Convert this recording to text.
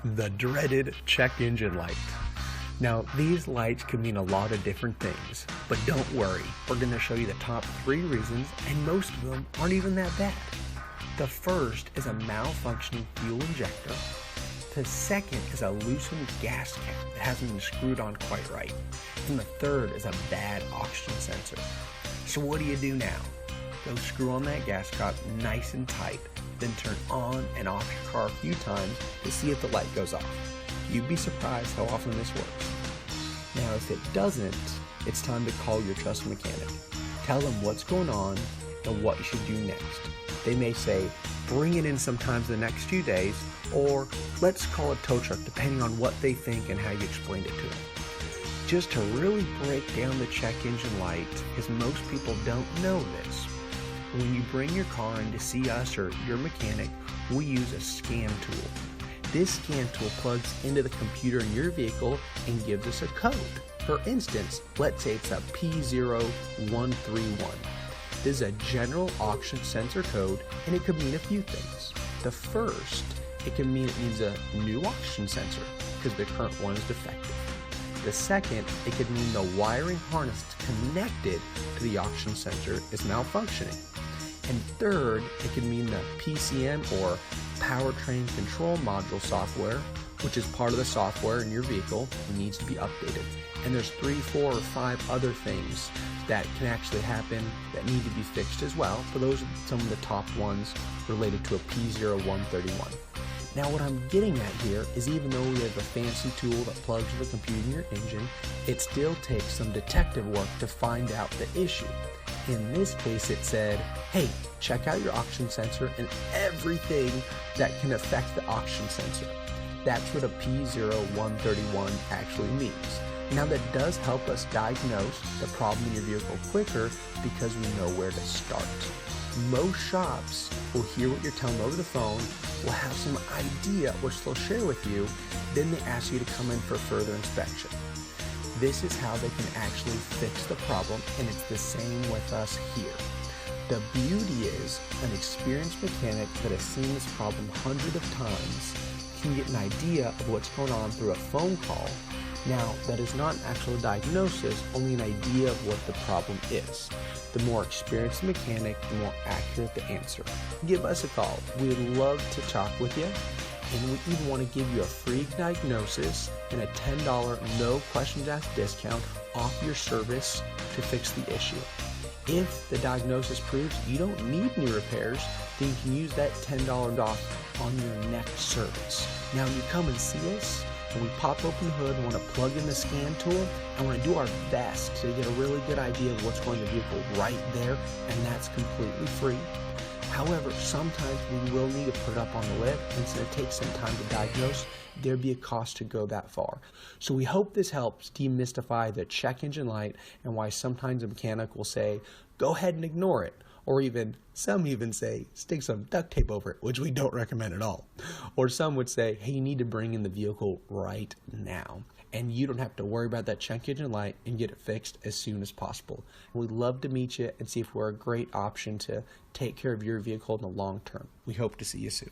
The dreaded check engine light. Now, these lights can mean a lot of different things, but don't worry, we're going to show you the top 3 reasons, and most of them aren't even that bad. The first is a malfunctioning fuel injector. The second is a loosened gas cap that hasn't been screwed on quite right. And the third is a bad oxygen sensor. So what do you do now? Go screw on that gas cap nice and tight, then turn on and off your car a few times to see if the light goes off. You'd be surprised how often this works. Now if it doesn't, it's time to call your trusted mechanic. Tell them what's going on and what you should do next. They may say, bring it in sometimes the next few days, or let's call a tow truck depending on what they think and how you explained it to them. Just to really break down the check engine light, because most people don't know this, when you bring your car in to see us or your mechanic, we use a scan tool. This scan tool plugs into the computer in your vehicle and gives us a code. For instance, let's say it's a P0131. This is a general oxygen sensor code, and it could mean a few things. The first, it means a new oxygen sensor because the current one is defective. The second, it could mean the wiring harness connected to the oxygen sensor is malfunctioning. And third, it could mean the PCM or powertrain control module software, which is part of the software in your vehicle, needs to be updated. And there's 3, 4, or 5 other things that can actually happen that need to be fixed as well. But those are some of the top ones related to a P0131. Now what I'm getting at here is even though we have a fancy tool that plugs to the computer in your engine, it still takes some detective work to find out the issue. In this case it said, hey, check out your oxygen sensor and everything that can affect the oxygen sensor. That's what a P0131 actually means. Now that does help us diagnose the problem in your vehicle quicker because we know where to start. Most shops will hear what you're telling them over the phone, will have some idea which they'll share with you, then they ask you to come in for further inspection. This is how they can actually fix the problem, and it's the same with us here. The beauty is an experienced mechanic that has seen this problem hundreds of times can get an idea of what's going on through a phone call. Now, that is not an actual diagnosis, only an idea of what the problem is. The more experienced the mechanic, the more accurate the answer. Give us a call. We'd love to talk with you, and we even want to give you a free diagnosis and a $10 no questions asked discount off your service to fix the issue. If the diagnosis proves you don't need any repairs, then you can use that $10 off on your next service. Now, when you come and see us, and we pop open the hood and want to plug in the scan tool, and want to do our best to get a really good idea of what's going on in the vehicle right there, and that's completely free. However, sometimes we will need to put it up on the lid, and so it takes some time to diagnose. There'd be a cost to go that far. So we hope this helps demystify the check engine light and why sometimes a mechanic will say, go ahead and ignore it. Or some even say, stick some duct tape over it, which we don't recommend at all. Or some would say, hey, you need to bring in the vehicle right now. And you don't have to worry about that check engine light and get it fixed as soon as possible. We'd love to meet you and see if we're a great option to take care of your vehicle in the long term. We hope to see you soon.